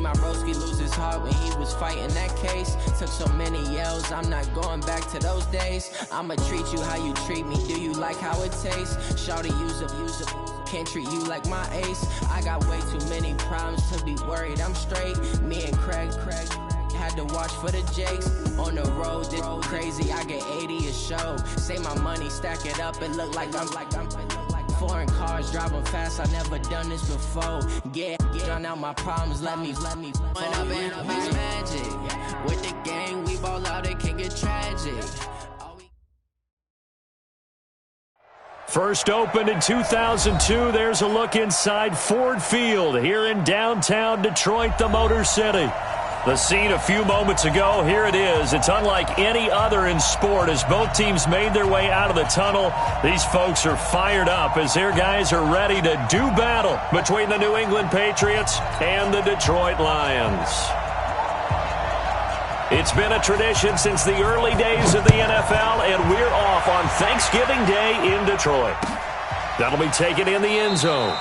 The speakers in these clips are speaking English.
my broski lose his heart when he was fighting that case. Took so many yells, I'm not going back to those days. I'ma treat you how you treat me, do you like how it tastes? Shawty, use up, can't treat you like my ace. I got way too many problems to be worried, I'm straight. Me and Craig had to watch for the Jakes. On the road, this crazy, I get 80 a show. Say my money, stack it up, and look like I'm foreign cars, driving fast, I never done this before. Get on out my problems, let me When I've been magic, with the gang, we ball out, it can get tragic. First opened in 2002, there's a look inside Ford Field here in downtown Detroit, the Motor City. The scene a few moments ago, here it is. It's unlike any other in sport as both teams made their way out of the tunnel. These folks are fired up as their guys are ready to do battle between the New England Patriots and the Detroit Lions. It's been a tradition since the early days of the NFL, and we're off on Thanksgiving Day in Detroit. That'll be taken in the end zone.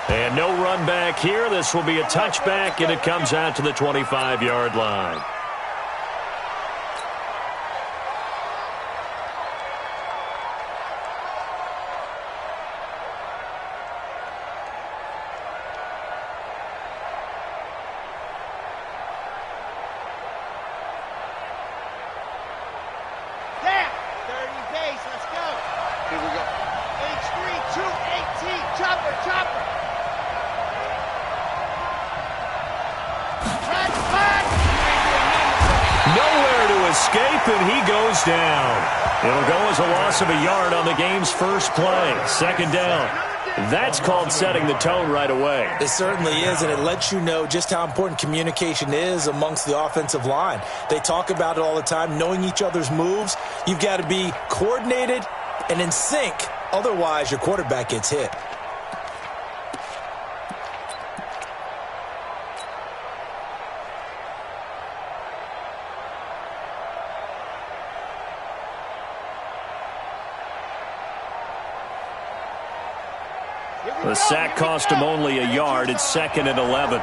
And no run back here. This will be a touchback, and it comes out to the 25-yard line. Down, 30 base, let's go. Here we go. H3, 218, chopper. Nowhere to escape, and he goes down. It'll go as a loss of a yard on the game's first play. Second down. That's called setting the tone right away. It certainly is, and it lets you know just how important communication is amongst the offensive line. They talk about it all the time, knowing each other's moves. You've got to be coordinated and in sync. Otherwise, your quarterback gets hit. The sack cost him only a yard. It's 2nd and 11.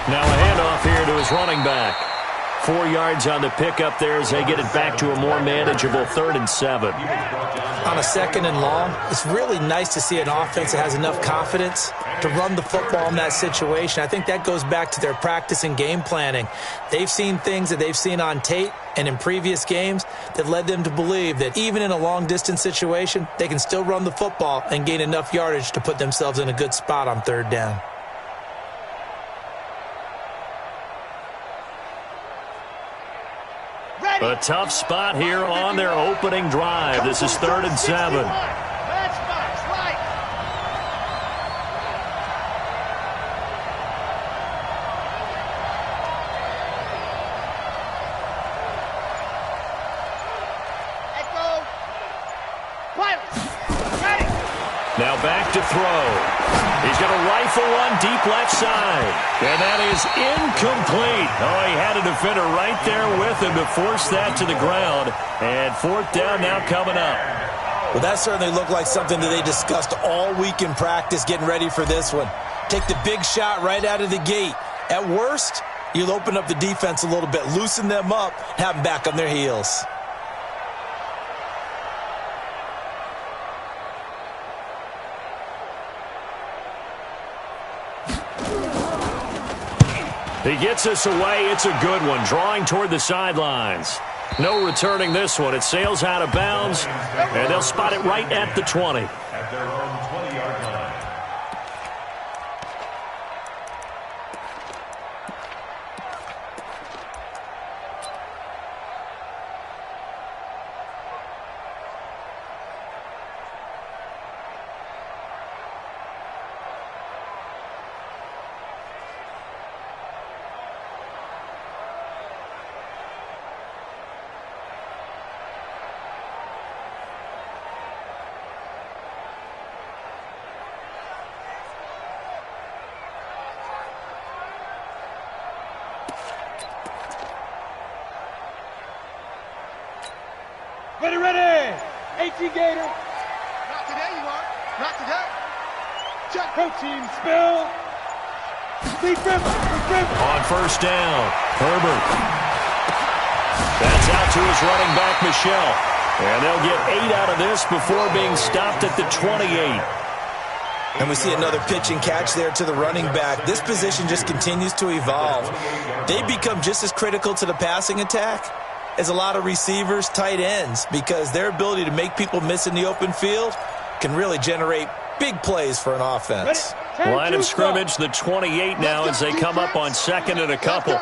Now a handoff here to his running back. 4 yards on the pickup there as they get it back to a more manageable 3rd and 7. On a 2nd and long, it's really nice to see an offense that has enough confidence to run the football in that situation. I think that goes back to their practice and game planning. They've seen things that they've seen on tape and in previous games that led them to believe that even in a long-distance situation, they can still run the football and gain enough yardage to put themselves in a good spot on 3rd down. A tough spot here on their opening drive. This is 3rd and 7. Now back to throw. He's going to rifle one deep left side. And that is incomplete. Oh, he had a defender right there with him to force that to the ground. And 4th down now coming up. Well, that certainly looked like something that they discussed all week in practice getting ready for this one. Take the big shot right out of the gate. At worst, you'll open up the defense a little bit, loosen them up, have them back on their heels. He gets us away. It's a good one. Drawing toward the sidelines. No returning this one. It sails out of bounds, and they'll spot it right at the 20. At their own 20-yard line. Ready. 18 Gator. Not today, you are. Not today. Check. Protein spill. On first down, Herbert. That's out to his running back, Michelle. And they'll get 8 out of this before being stopped at the 28. And we see another pitch and catch there to the running back. This position just continues to evolve. They become just as critical to the passing attack as a lot of receivers, tight ends, because their ability to make people miss in the open field can really generate big plays for an offense. Line of scrimmage, the 28 now as they come up on second and a couple.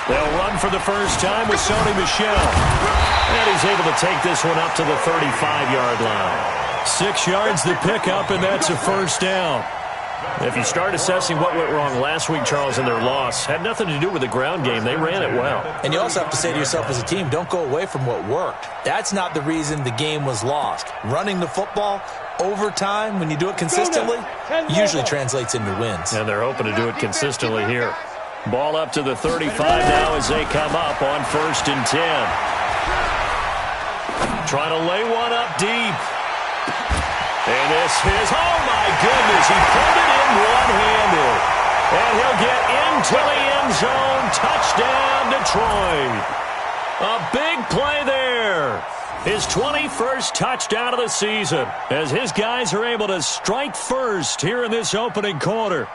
They'll run for the first time with Sony Michel. And he's able to take this one up to the 35-yard line. 6 yards the pickup, and that's a first down. If you start assessing what went wrong last week, Charles, in their loss, had nothing to do with the ground game. They ran it well. And you also have to say to yourself as a team, don't go away from what worked. That's not the reason the game was lost. Running the football over time, when you do it consistently, usually translates into wins. And they're hoping to do it consistently here. Ball up to the 35 now as they come up on first and 10. Trying to lay one up deep. And this is, oh my goodness, he pulled it in one-handed. And he'll get into the end zone. Touchdown, Detroit. A big play there. His 21st touchdown of the season as his guys are able to strike first here in this opening quarter.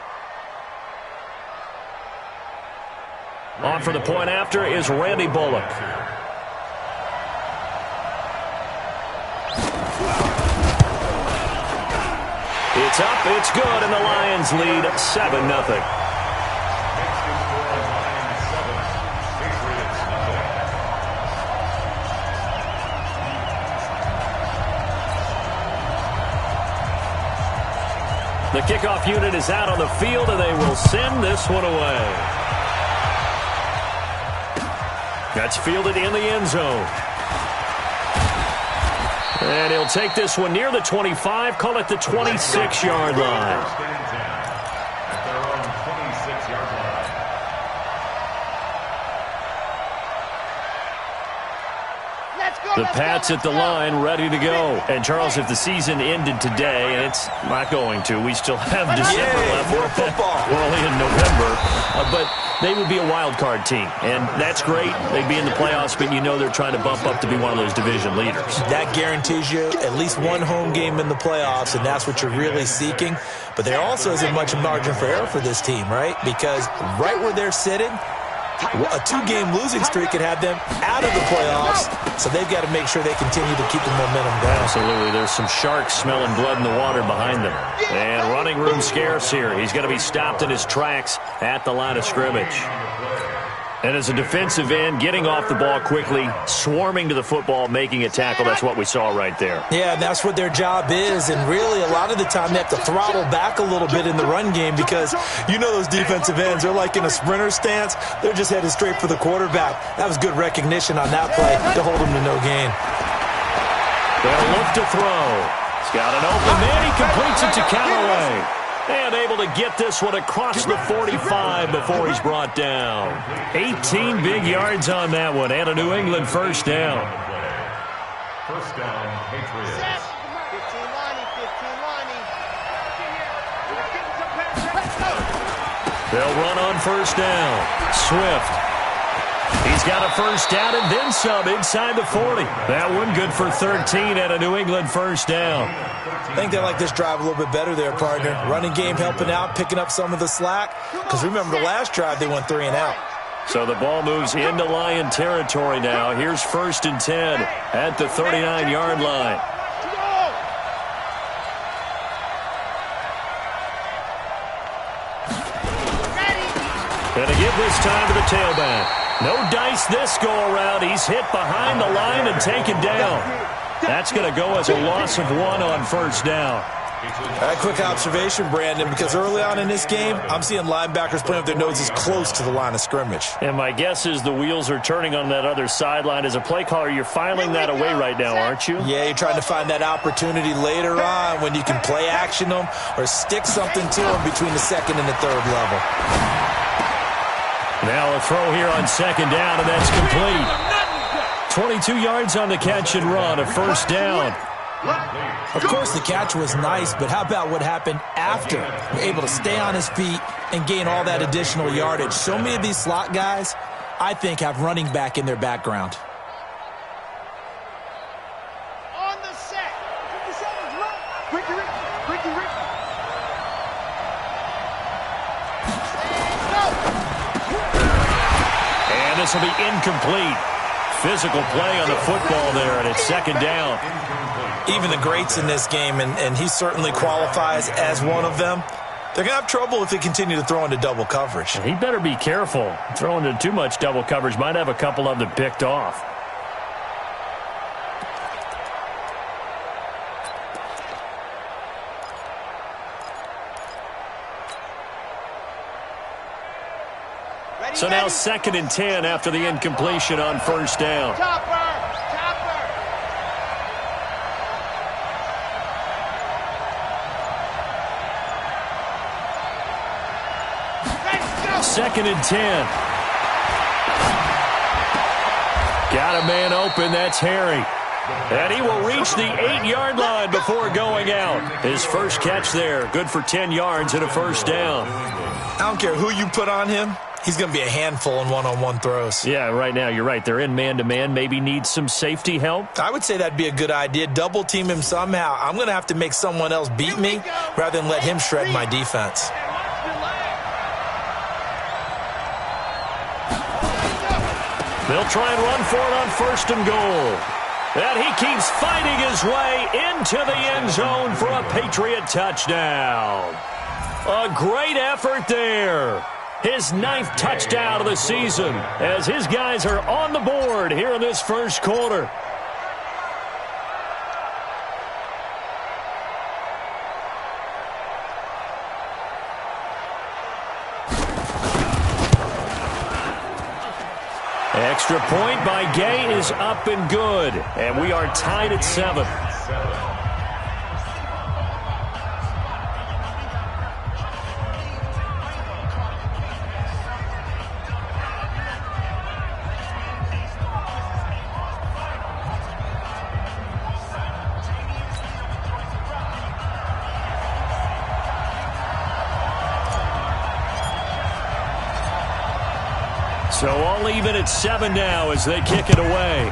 On for the point after is Randy Bullock. It's up, it's good, and the Lions lead 7-0. The kickoff unit is out on the field, and they will send this one away. That's fielded in the end zone. And he'll take this one near the 25, call it the 26-yard line. At their own 26-yard line. The Pats at the line, ready to go. And, Charles, if the season ended today, and it's not going to, we still have December left. More football. We're only in November. But they would be a wild card team, and that's great. They'd be in the playoffs, but you know they're trying to bump up to be one of those division leaders. That guarantees you at least one home game in the playoffs, and that's what you're really seeking. But there also isn't much margin for error for this team, right? Because right where they're sitting, a 2-game losing streak could have them out of the playoffs, so they've got to make sure they continue to keep the momentum going. Absolutely. There's some sharks smelling blood in the water behind them. And running room scarce here. He's going to be stopped in his tracks at the line of scrimmage. And as a defensive end, getting off the ball quickly, swarming to the football, making a tackle, that's what we saw right there. Yeah, and that's what their job is. And really, a lot of the time, they have to throttle back a little bit in the run game because you know those defensive ends, they're like in a sprinter stance. They're just headed straight for the quarterback. That was good recognition on that play to hold him to no gain. They'll look to throw. He's got an open man. He completes it to Callaway. And able to get this one across the 45 before he's brought down. 18 big yards on that one, and a New England first down. First down, Patriots. 15 Lonnie, 15 Lonnie. They'll run on first down. Swift. He's got a first down and then some inside the 40. That one good for 13 and a New England first down. I think they like this drive a little bit better there, partner. Running game helping out, picking up some of the slack. Because remember, the last drive they went 3 and out. So the ball moves into Lion territory now. Here's first and 10 at the 39-yard line. And to give this time to the tailback. No dice this go-around. He's hit behind the line and taken down. That's going to go as a loss of 1 on first down. A quick observation, Brandon, because early on in this game, I'm seeing linebackers playing with their noses close to the line of scrimmage. And my guess is the wheels are turning on that other sideline. As a play caller, you're filing that away right now, aren't you? Yeah, you're trying to find that opportunity later on when you can play action them or stick something to them between the second and the third level. Now a throw here on second down, and that's complete. 22 yards on the catch and run, a first down. Of course, the catch was nice, but how about what happened after? Able to stay on his feet and gain all that additional yardage. So many of these slot guys, I think, have running back in their background. On the set. 50 seconds left. Ricky. And this will be incomplete. Physical play on the football there, and it's second down. Even the greats in this game, and he certainly qualifies as one of them, they're going to have trouble if they continue to throw into double coverage. He better be careful. Throwing into too much double coverage might have a couple of them picked off. So now 2nd and 10 after the incompletion on first down. Topper. Let's go. 2nd and 10. Got a man open. That's Harry. And he will reach the 8-yard line before going out. His first catch there. Good for 10 yards and a first down. I don't care who you put on him. He's going to be a handful in one-on-one throws. Yeah, right now you're right. They're in man-to-man. Maybe need some safety help. I would say that'd be a good idea. Double team him somehow. I'm going to have to make someone else beat me rather than let him shred my defense. They'll try and run for it on 1st and goal. And he keeps fighting his way into the end zone for a Patriot touchdown. A great effort there. His 9th touchdown of the season as his guys are on the board here in this first quarter. Extra point by Gay is up and good. And we are tied at 7. So all even at 7 now as they kick it away.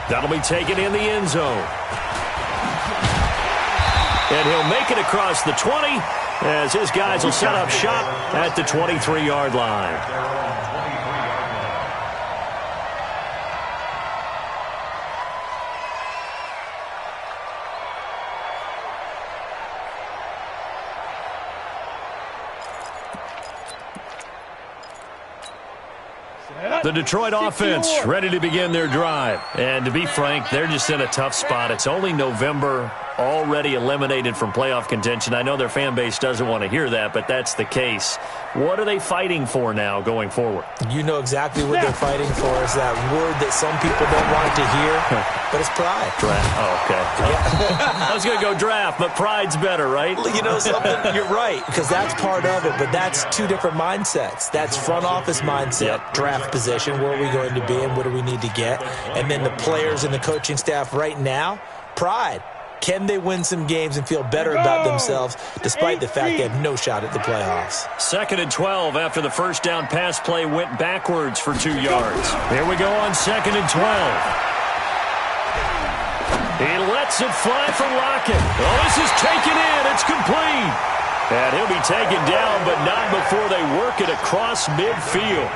That'll be taken in the end zone. And he'll make it across the 20 as his guys will set up shop at the 23-yard line. The Detroit offense ready to begin their drive. And to be frank, they're just in a tough spot. It's only November, already eliminated from playoff contention. I know their fan base doesn't want to hear that, but that's the case. What are they fighting for now going forward? You know exactly what they're fighting for. Is that word that some people don't want to hear, but it's pride. Draft. Oh, okay. Yeah. I was going to go draft, but pride's better, right? You know something? You're right, because that's part of it, but that's two different mindsets. That's front office mindset, draft position, where are we going to be and what do we need to get? And then the players and the coaching staff right now, pride. Can they win some games and feel better about themselves despite the fact they have no shot at the playoffs? 2nd and 12 after the first down pass play went backwards for 2 yards. Here we go on 2nd and 12. He lets it fly from Lockett. Oh, this is taken in. It's complete. And he'll be taken down, but not before they work it across midfield.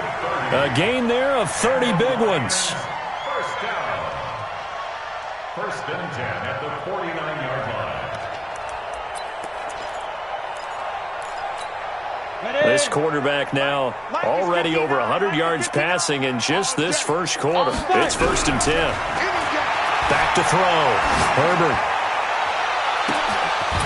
A gain there of 30 big ones. First down. 1st and 10 at the 49-yard line. This quarterback now already over 100 yards passing in just this first quarter. It's 1st and 10. Back to throw. Herbert.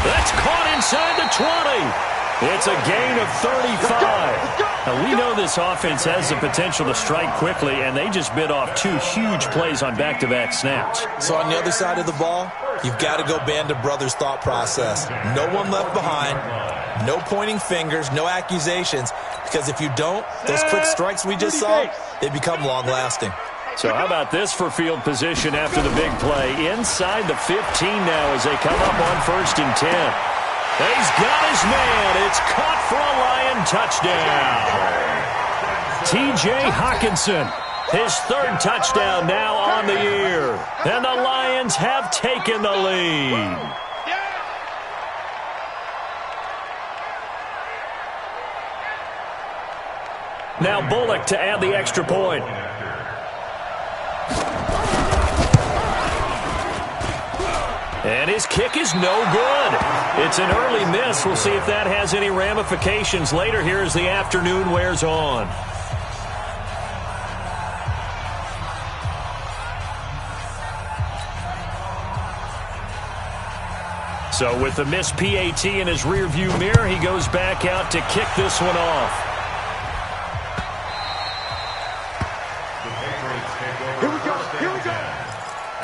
That's caught inside the 20. It's a gain of 35. Now, we know this offense has the potential to strike quickly, and they just bit off 2 huge plays on back-to-back snaps. So on the other side of the ball, you've got to go Band of Brothers thought process. No one left behind, no pointing fingers, no accusations, because if you don't, those quick strikes we just saw, they become long-lasting. So how about this for field position after the big play? Inside the 15 now as they come up on 1st and 10. He's got his man. It's caught for a Lion touchdown. T.J. Hawkinson, his 3rd touchdown now on the year. And the Lions have taken the lead. Now Bullock to add the extra point. And his kick is no good. It's an early miss. We'll see if that has any ramifications later here as the afternoon wears on. So with the missed PAT in his rearview mirror, he goes back out to kick this one off. Here we go. Here we go.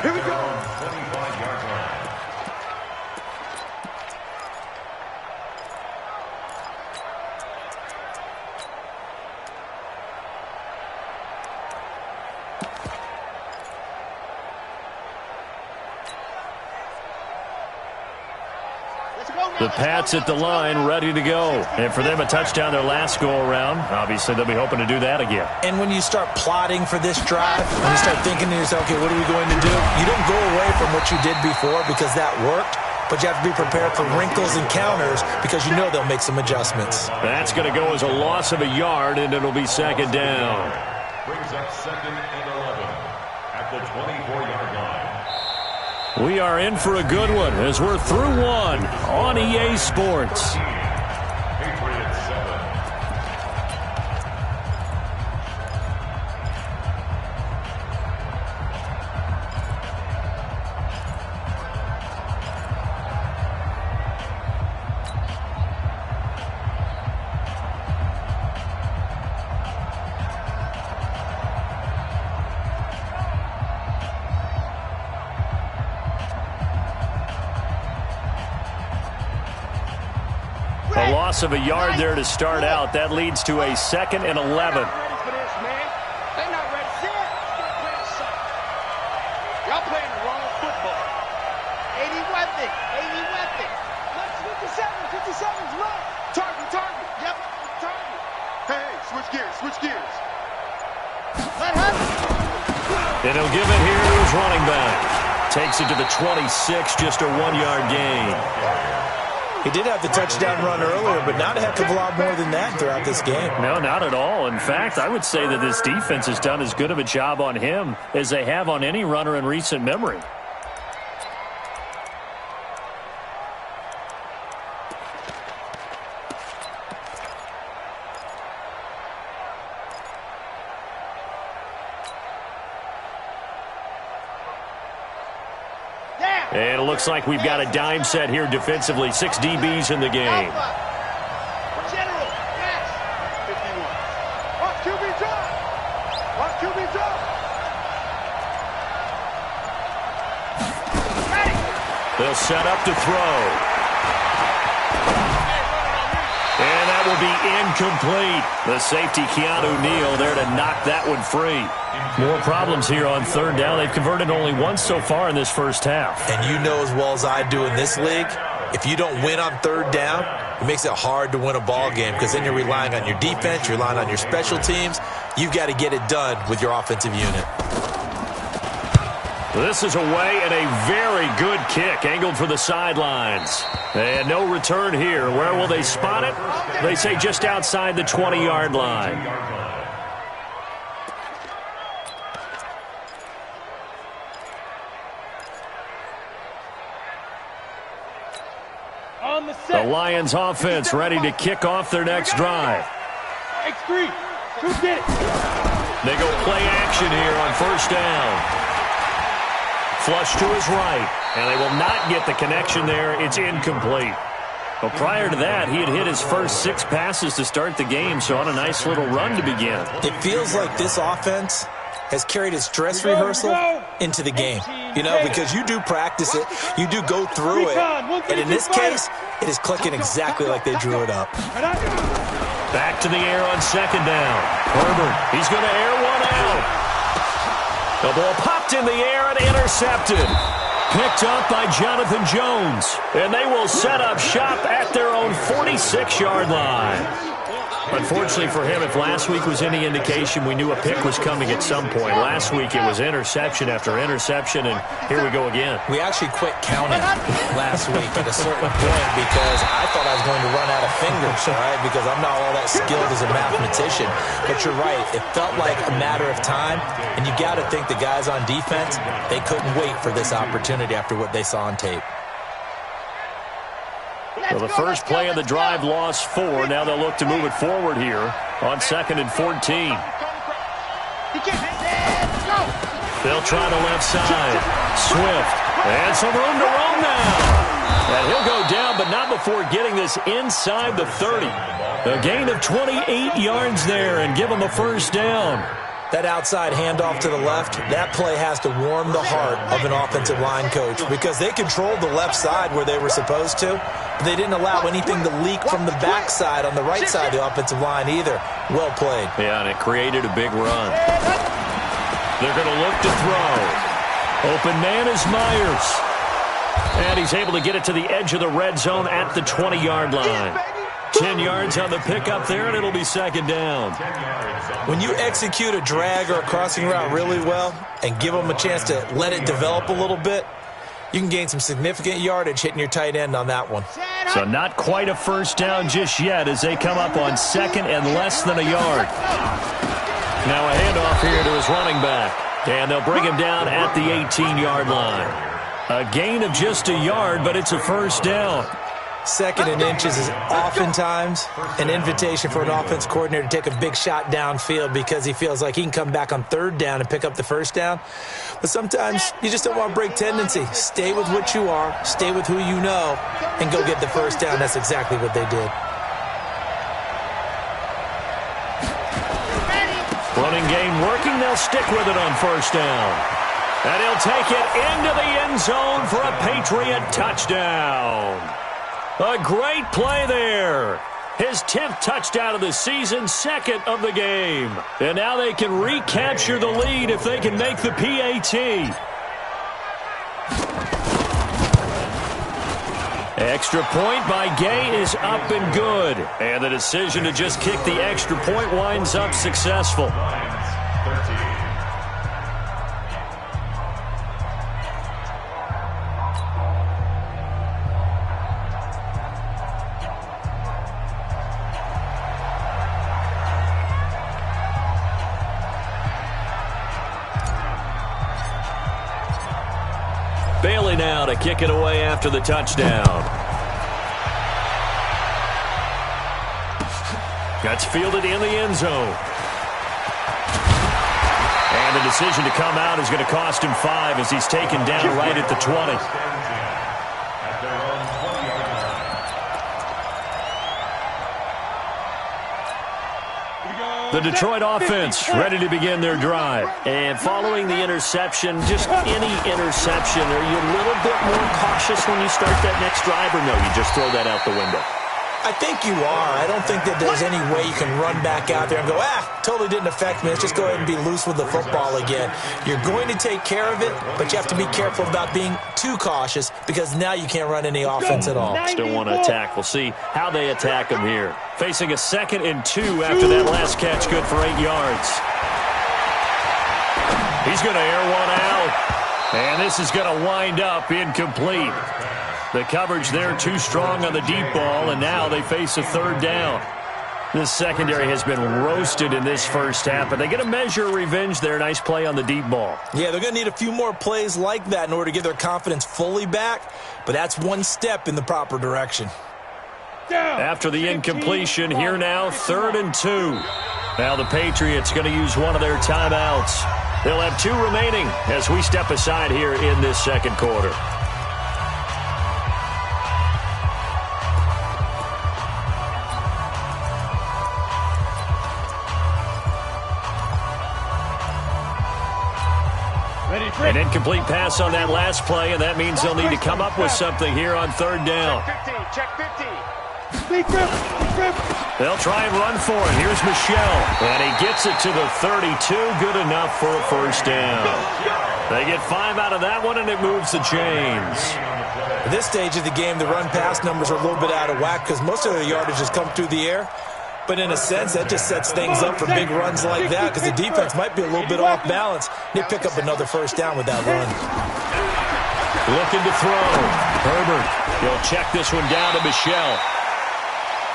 Here we go. 25-yard line. The Pats at the line, ready to go. And for them, a touchdown their last go-around. Obviously, they'll be hoping to do that again. And when you start plotting for this drive, when you start thinking to yourself, okay, what are we going to do? You don't go away from what you did before because that worked, but you have to be prepared for wrinkles and counters because you know they'll make some adjustments. That's going to go as a loss of a yard, and it'll be 2nd down. Brings up 2nd and 11 at the 24-yard line. We are in for a good one as we're through one on EA Sports. Patriots 7. A loss of a yard there to start out. That leads to a 2nd and 11. Ready for this, man. They're not ready. Sit. Y'all playing the wrong football. 80 weapon. 80 weapon. Let's 57's run. Target. Yep, target. Hey, switch gears. Let him. And he'll give it here to his running back. Takes it to the 26, just a 1-yard gain. He did have the touchdown run earlier, but not a heck of a lot more than that throughout this game. No, not at all. In fact, I would say that this defense has done as good of a job on him as they have on any runner in recent memory. And it looks like we've got a dime set here defensively. 6 DBs in the game. General, yes. 51. Watch QB drop. Ready. They'll set up to throw. And that will be incomplete. The safety, Keanu Neal, there to knock that one free. More problems here on 3rd down. They've converted only once so far in this first half. And you know as well as I do in this league, if you don't win on 3rd down, it makes it hard to win a ball game because then you're relying on your defense, you're relying on your special teams. You've got to get it done with your offensive unit. This is away and a very good kick, angled for the sidelines. And no return here. Where will they spot it? They say just outside the 20-yard line. The Lions offense ready to kick off their next drive. X3. Who's it? They go play action here on 1st down. Flush to his right, and they will not get the connection there. It's incomplete. But prior to that, he had hit his first 6 passes to start the game, so on a nice little run to begin. It feels like this offense has carried its dress rehearsal into the game. You know, because you do practice it, you do go through it, and in this case, it is clicking exactly like they drew it up. Back to the air on 2nd down. Herbert, he's going to air one out. The ball popped in the air and intercepted. Picked up by Jonathan Jones. And they will set up shop at their own 46-yard line. Unfortunately for him, if last week was any indication, we knew a pick was coming at some point. Last week it was interception after interception, and here we go again. We actually quit counting last week at a certain point because I thought I was going to run out of fingers, right? Because I'm not all that skilled as a mathematician. But you're right. It felt like a matter of time, and you got to think the guys on defense, they couldn't wait for this opportunity after what they saw on tape. So the first play of the drive lost 4. Now they'll look to move it forward here on 2nd and 14. They'll try the left side. Swift. And some room to roam now. And he'll go down, but not before getting this inside the 30. A gain of 28 yards there and give him a first down. That outside handoff to the left, that play has to warm the heart of an offensive line coach because they controlled the left side where they were supposed to, but they didn't allow anything to leak from the backside on the right side of the offensive line either. Well played. Yeah, and it created a big run. They're going to look to throw. Open man is Myers. And he's able to get it to the edge of the red zone at the 20-yard line. 10 yards on the pickup there, and it'll be second down. When you execute a drag or a crossing route really well and give them a chance to let it develop a little bit, you can gain some significant yardage hitting your tight end on that one. So not quite a first down just yet as they come up on 2nd and less than a yard. Now a handoff here to his running back, and they'll bring him down at the 18-yard line. A gain of just a yard, but it's a first down. 2nd and inches is oftentimes an invitation for an offense coordinator to take a big shot downfield because he feels like he can come back on 3rd down and pick up the first down. But sometimes you just don't want to break tendency. Stay with what you are, stay with who you know, and go get the first down. That's exactly what they did. Running game working. They'll stick with it on first down. And he'll take it into the end zone for a Patriot touchdown. A great play there. His 10th touchdown of the season, 2nd of the game. And now they can recapture the lead if they can make the PAT. Extra point by Gay is up and good. And the decision to just kick the extra point winds up successful. Bailey now to kick it away after the touchdown. That's fielded in the end zone. And the decision to come out is going to cost him 5 as he's taken down right at the 20. The Detroit offense ready to begin their drive. And following the interception, just any interception, are you a little bit more cautious when you start that next drive, or no, you just throw that out the window? I think you are. I don't think that there's any way you can run back out there and go, totally didn't affect me. Let's just go ahead and be loose with the football again. You're going to take care of it, but you have to be careful about being too cautious because now you can't run any offense at all. Still want to attack. We'll see how they attack him here. Facing a 2nd and 2 after that last catch, good for 8 yards. He's going to air one out, and this is going to wind up incomplete. The coverage there too strong on the deep ball, and now they face a 3rd down. This secondary has been roasted in this first half, but they get a measure of revenge there. Nice play on the deep ball. Yeah, they're going to need a few more plays like that in order to get their confidence fully back, but that's one step in the proper direction. After the incompletion, here now, 3rd and 2. Now the Patriots going to use one of their timeouts. They'll have 2 remaining as we step aside here in this second quarter. An incomplete pass on that last play, and that means they'll need to come up with something here on 3rd down. Check 15. They'll try and run for it. Here's Michelle. And he gets it to the 32. Good enough for a first down. They get 5 out of that one, and it moves the chains. At this stage of the game, the run-pass numbers are a little bit out of whack because most of the yardage has come through the air. But in a sense, that just sets things up for big runs like that because the defense might be a little bit off balance. They pick up another first down with that run. Looking to throw. Herbert. He'll check this one down to Michelle.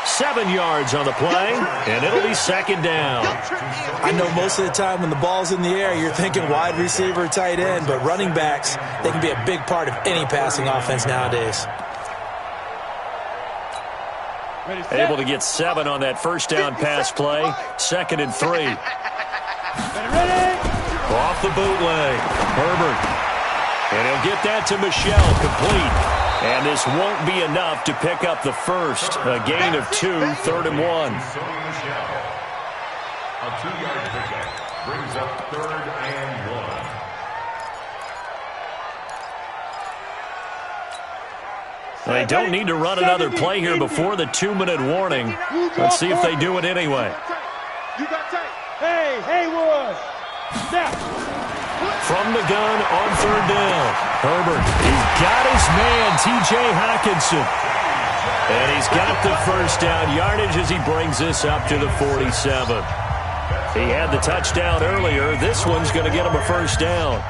7 yards on the play, and it'll be second down. I know most of the time when the ball's in the air, you're thinking wide receiver, tight end, but running backs, they can be a big part of any passing offense nowadays. Able to get 7 on that first down pass play. 2nd and 3. Off the bootleg. Herbert. And he'll get that to Michelle, complete. And this won't be enough to pick up the first. A gain of 2, 3rd and 1. A 2-yard pickup brings up 3rd and 1. They don't need to run another play here before the 2-minute warning. Let's see if they do it anyway. Hey, Haywood. Snap. From the gun on 3rd down. Herbert, he's got his man, T.J. Hockenson. And he's got the first down yardage as he brings this up to the 47. He had the touchdown earlier. This one's going to get him a first down.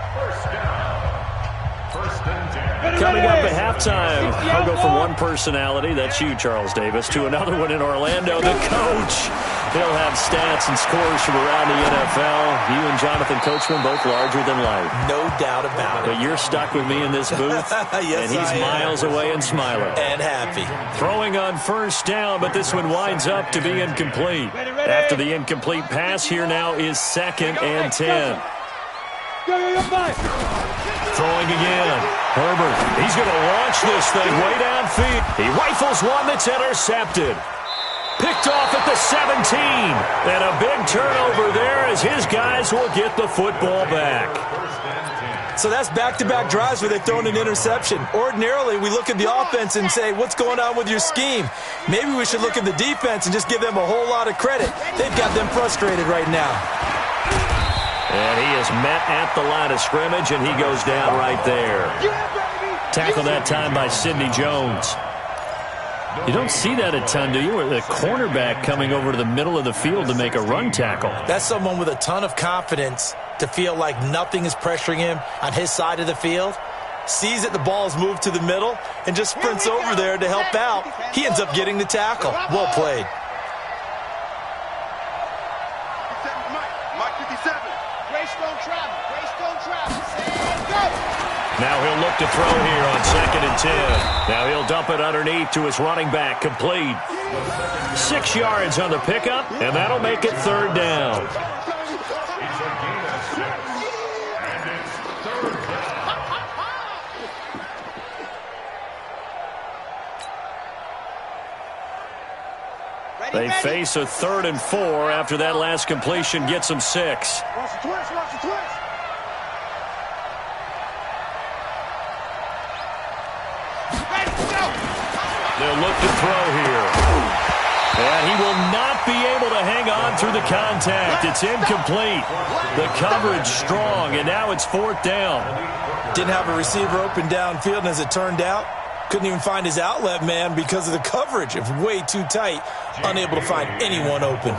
Coming up at halftime, I'll go from one personality, that's you, Charles Davis, to another one in Orlando, the coach. He'll have stats and scores from around the NFL. You and Jonathan Coachman, both larger than life. No doubt about it. But you're stuck with me in this booth, yes, and he's miles away and smiling. And happy. Throwing on first down, but this one winds up to be incomplete. After the incomplete pass, here now is 2nd and 10. Throwing again. Herbert, he's going to launch this thing way downfield. He rifles one that's intercepted. Picked off at the 17. And a big turnover there as his guys will get the football back. So that's back-to-back drives where they've thrown an interception. Ordinarily, we look at the offense and say, what's going on with your scheme? Maybe we should look at the defense and just give them a whole lot of credit. They've got them frustrated right now. And he is met at the line of scrimmage, and he goes down right there. Tackled that time by Sidney Jones. You don't see that a ton, do you? Or the cornerback coming over to the middle of the field to make a run tackle. That's someone with a ton of confidence to feel like nothing is pressuring him on his side of the field. Sees that the ball's moved to the middle and just sprints over there to help out. He ends up getting the tackle. Well played. Now he'll look to throw here on 2nd and 10. Now he'll dump it underneath to his running back, complete. 6 yards on the pickup, and that'll make it 3rd down. They face a 3rd and 4 after that last completion gets them 6. They'll look to throw here. And he will not be able to hang on through the contact. It's incomplete. The coverage strong, and now it's 4th down. Didn't have a receiver open downfield, and as it turned out, couldn't even find his outlet man because of the coverage. It was way too tight, unable to find anyone open.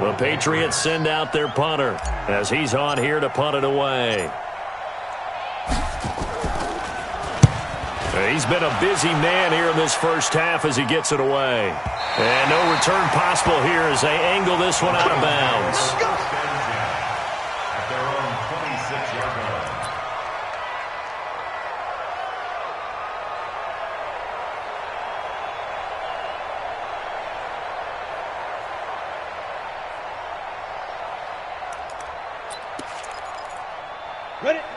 The Patriots send out their punter as he's on here to punt it away. He's been a busy man here in this first half as he gets it away. And no return possible here as they angle this one out of bounds. At their own 26-yard line.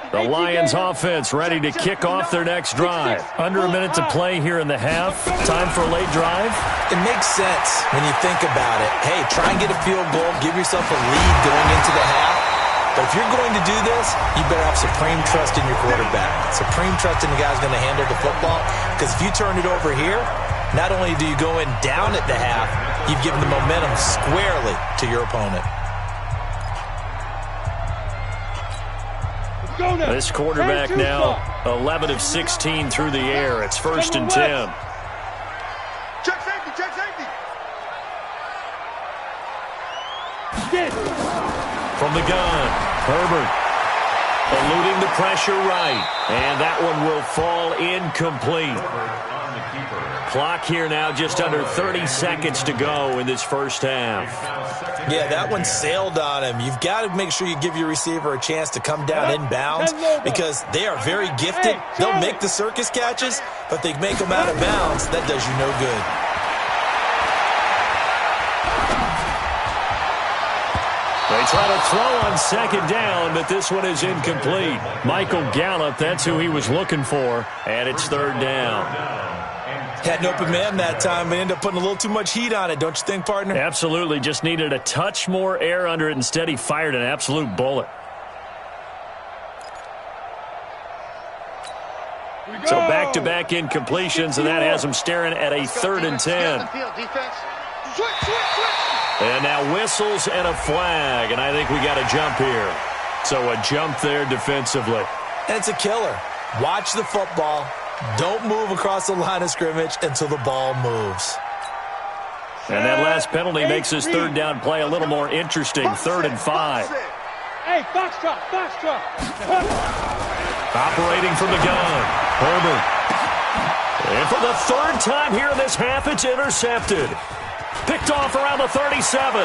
The Lions offense ready to kick off their next drive. Under a minute to play here in the half. Time for a late drive. It makes sense when you think about it. Hey, try and get a field goal. Give yourself a lead going into the half. But if you're going to do this, you better have supreme trust in your quarterback. Supreme trust in the guy who's going to handle the football. Because if you turn it over here, Not only do you go in down at the half, you've given the momentum squarely to your opponent. This quarterback now 11 of 16 through the air. It's 1st and 10. Check safety, check safety. From the gun, Herbert eluding the pressure right. And that one will fall incomplete. Clock here now just under 30 seconds to go in this first half. Yeah, that one sailed on him. You've got to make sure you give your receiver a chance to come down inbounds because they are very gifted. They'll make the circus catches, but they make them out of bounds. That does you no good. They try to throw on 2nd down, but this one is incomplete. Michael Gallup, that's who he was looking for, and it's 3rd down. Had an open man that time, but ended up putting a little too much heat on it, don't you think, partner? Absolutely. Just needed a touch more air under it. Instead, he fired an absolute bullet. So back-to-back incompletions, and that has him staring at a 3rd and 10. And now whistles and a flag, and I think we got a jump here. So a jump there defensively. And it's a killer. Watch the football. Don't move across the line of scrimmage until the ball moves. And that last penalty makes his 3rd down play a little more interesting. 3rd and 5. Hey, foxtrot, foxtrot. Operating from the gun, Herbert. And for the 3rd time here in this half, it's intercepted. Picked off around the 37.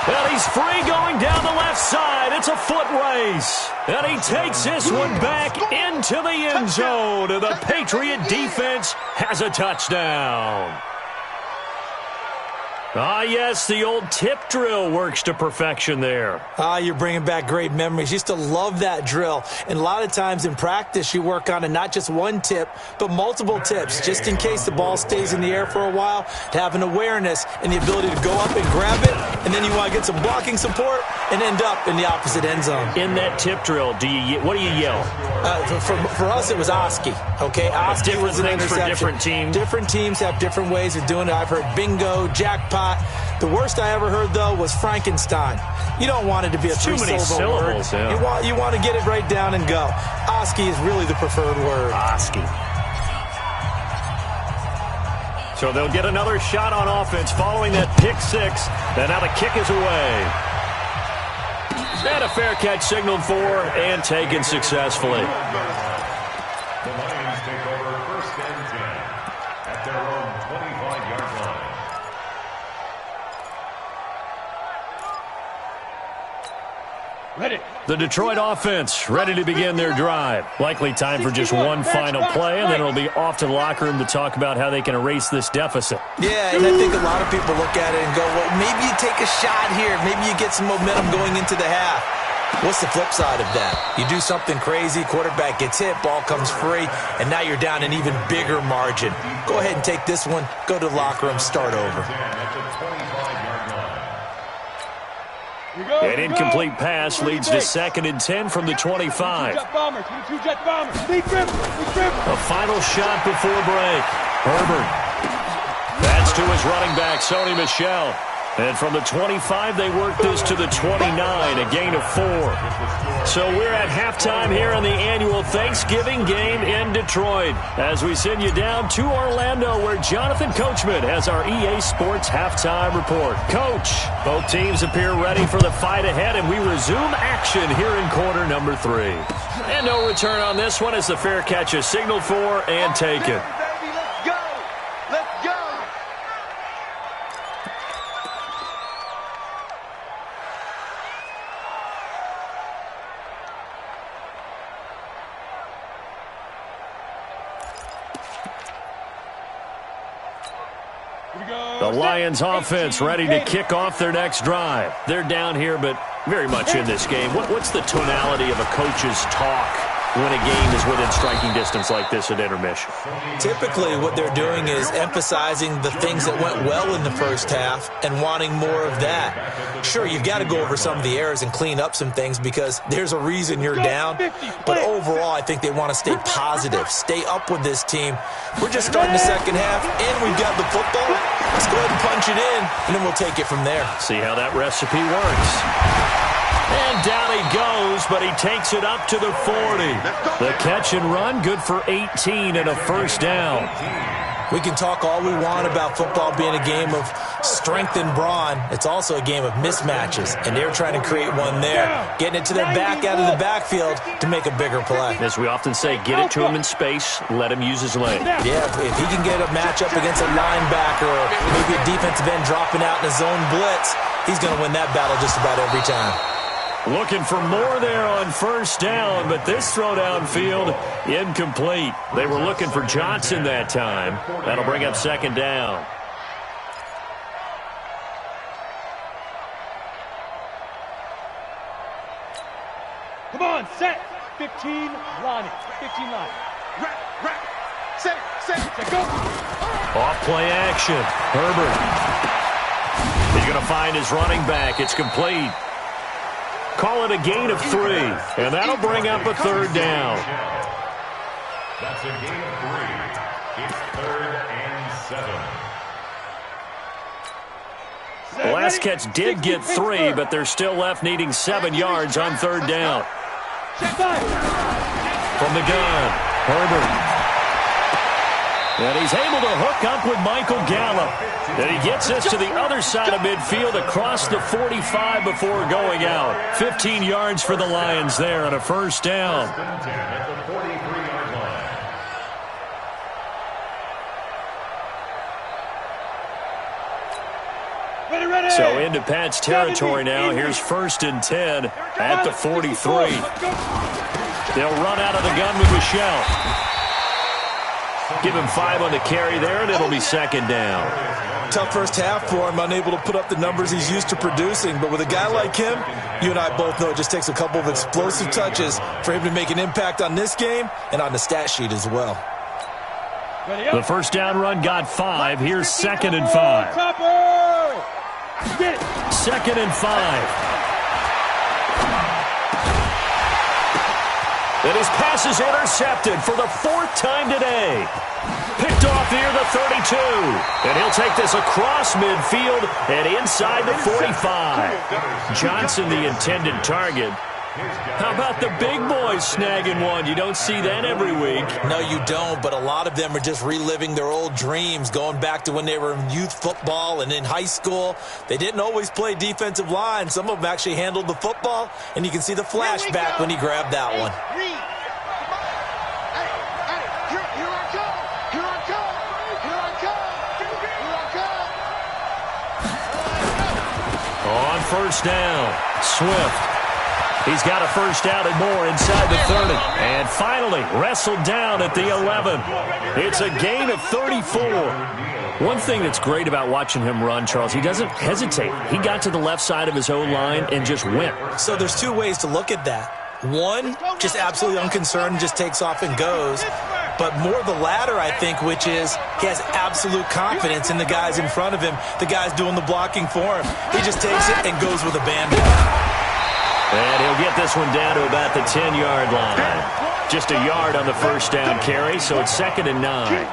And he's free going down the left side. It's a foot race. And he takes this one back into the end zone. And the Patriot defense has a touchdown. Ah, yes, the old tip drill works to perfection there. Ah, you're bringing back great memories. Used to love that drill. And a lot of times in practice, you work on it, not just one tip, but multiple tips, just in case the ball stays in the air for a while, to have an awareness and the ability to go up and grab it, and then you want to get some blocking support and end up in the opposite end zone. In that tip drill, what do you yell? For us, it was Oski. Okay, Oski was an interception. For different teams. Different teams have different ways of doing it. I've heard bingo, jackpot. The worst I ever heard, though, was Frankenstein. You don't want it to be a three-syllable word. Yeah. You want to get it right down and go. Oski is really the preferred word. Oski. So they'll get another shot on offense following that pick 6. And now the kick is away. And a fair catch signaled for and taken successfully. The Lions take over 1st and 10 at their own 25-yard line. Ready. The Detroit offense ready to begin their drive. Likely time for just one final play, and then it'll be off to the locker room to talk about how they can erase this deficit. Yeah, and I think a lot of people look at it and go, well, maybe you take a shot here. Maybe you get some momentum going into the half. What's the flip side of that? You do something crazy, quarterback gets hit, ball comes free, and now you're down an even bigger margin. Go ahead and take this one, go to the locker room, start over. An incomplete pass leads to 2nd and 10 from the 25. A final shot before break. Herbert. That's to his running back, Sony Michel. And from the 25, they work this to the 29, a gain of 4. So we're at halftime here in the annual Thanksgiving game in Detroit as we send you down to Orlando where Jonathan Coachman has our EA Sports halftime report. Coach, both teams appear ready for the fight ahead, and we resume action here in quarter number 3. And no return on this one as the fair catch is signaled for and taken. The Lions offense ready to kick off their next drive. They're down here, but very much in this game. What's the tonality of a coach's talk when a game is within striking distance like this at intermission? Typically, what they're doing is emphasizing the things that went well in the first half and wanting more of that. Sure, you've got to go over some of the errors and clean up some things because there's a reason you're down. But overall, I think they want to stay positive, stay up with this team. We're just starting the second half, and we've got the football. Let's go ahead and punch it in, and then we'll take it from there. See how that recipe works. And down he goes, but he takes it up to the 40. The catch and run, good for 18 and a first down. We can talk all we want about football being a game of strength and brawn. It's also a game of mismatches, and they're trying to create one there, getting it to their back out of the backfield to make a bigger play. As we often say, get it to him in space, let him use his leg. Yeah, if he can get a matchup against a linebacker or maybe a defensive end dropping out in a zone blitz, he's going to win that battle just about every time. Looking for more there on first down, but this throw downfield incomplete. They were looking for Johnson that time. That'll bring up second down. Come on, set. 15 line. 15 line. Right. Set. Go. Off play action. Herbert. He's going to find his running back. It's complete. Call it a gain of 3, and that'll bring up a third down. That's a gain of 3. It's 3rd and 7. The last catch did get 3, but they're still left needing 7 yards on third down. From the gun, Herbert. And he's able to hook up with Michael Gallup. And he gets us to the other side of midfield across the 45 before going out. 15 yards for the Lions there on a first down. At the 43-yard line. Ready. So into Pat's territory now. Here's 1st and 10 at the 43. They'll run out of the gun with Michelle. Give him 5 on the carry there, and it'll be second down. Tough first half for him, unable to put up the numbers he's used to producing. But with a guy like him, you and I both know it just takes a couple of explosive touches for him to make an impact on this game and on the stat sheet as well. The first down run got 5. Here's 2nd and 5. 2nd and 5. And his pass is intercepted for the 4th time today. Picked off near the 32. And he'll take this across midfield and inside the 45. Johnson, the intended target. How about the big boys snagging one? You don't see that every week. No, you don't, but a lot of them are just reliving their old dreams, going back to when they were in youth football and in high school. They didn't always play defensive line. Some of them actually handled the football, and you can see the flashback when he grabbed that one. On first down, Swift. He's got a first down and more inside the 30. And finally, wrestled down at the 11. It's a gain of 34. One thing that's great about watching him run, Charles, he doesn't hesitate. He got to the left side of his O-line and just went. So there's 2 ways to look at that. One, just absolutely unconcerned, just takes off and goes. But more the latter, I think, which is he has absolute confidence in the guys in front of him, the guys doing the blocking for him. He just takes it and goes with a bandit. And he'll get this one down to about the 10-yard line. Just a yard on the first down carry, so it's 2nd and 9.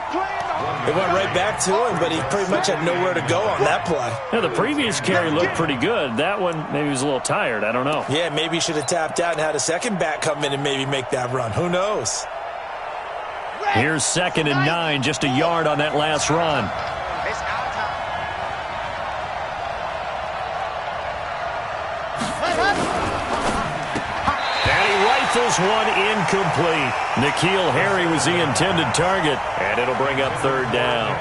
It went right back to him, but he pretty much had nowhere to go on that play. Yeah, the previous carry looked pretty good. That one, maybe he was a little tired. I don't know. Yeah, maybe he should have tapped out and had a second back come in and maybe make that run. Who knows? Here's 2nd and 9, just a yard on that last run. Rifles one incomplete. N'Keal Harry was the intended target, and it'll bring up third down.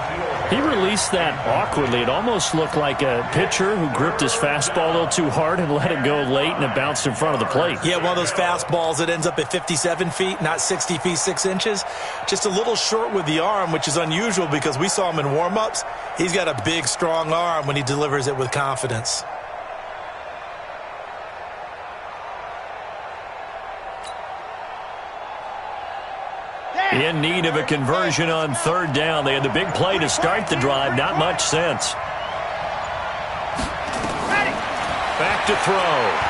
He released that awkwardly. It almost looked like a pitcher who gripped his fastball a little too hard and let it go late, and it bounced in front of the plate. Yeah, one of those fastballs that ends up at 57 feet, not 60 feet, 6 inches. Just a little short with the arm, which is unusual because we saw him in warm-ups. He's got a big, strong arm when he delivers it with confidence. In need of a conversion on third down. They had the big play to start the drive. Not much sense. Back to throw.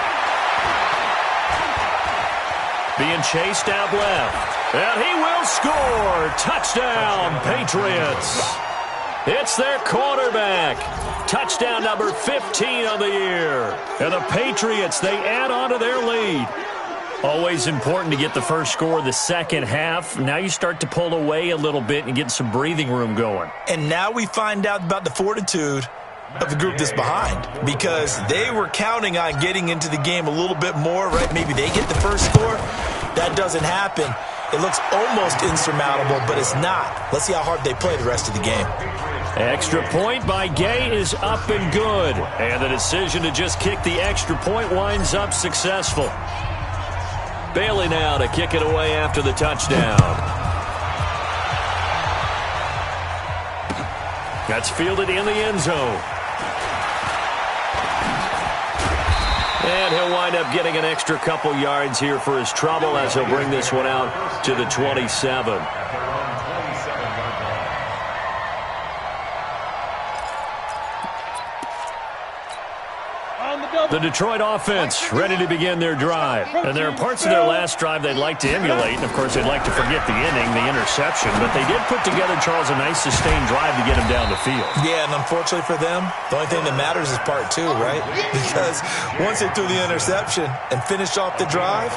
Being chased out left. And he will score. Touchdown, Patriots. It's their quarterback. Touchdown number 15 on the year. And the Patriots, they add on to their lead. Always important to get the first score of the second half. Now you start to pull away a little bit and get some breathing room going. And now we find out about the fortitude of the group that's behind, because they were counting on getting into the game a little bit more, right? Maybe they get the first score. That doesn't happen. It looks almost insurmountable, but it's not. Let's see how hard they play the rest of the game. Extra point by Gay is up and good. And the decision to just kick the extra point winds up successful. Bailey now to kick it away after the touchdown. That's fielded in the end zone. And he'll wind up getting an extra couple yards here for his trouble as he'll bring this one out to the 27. The Detroit offense ready to begin their drive. And there are parts of their last drive they'd like to emulate. And, of course, they'd like to forget the inning, the interception. But they did put together, Charles, a nice sustained drive to get him down the field. Yeah, and unfortunately for them, the only thing that matters is part two, right? Because once they threw the interception and finished off the drive,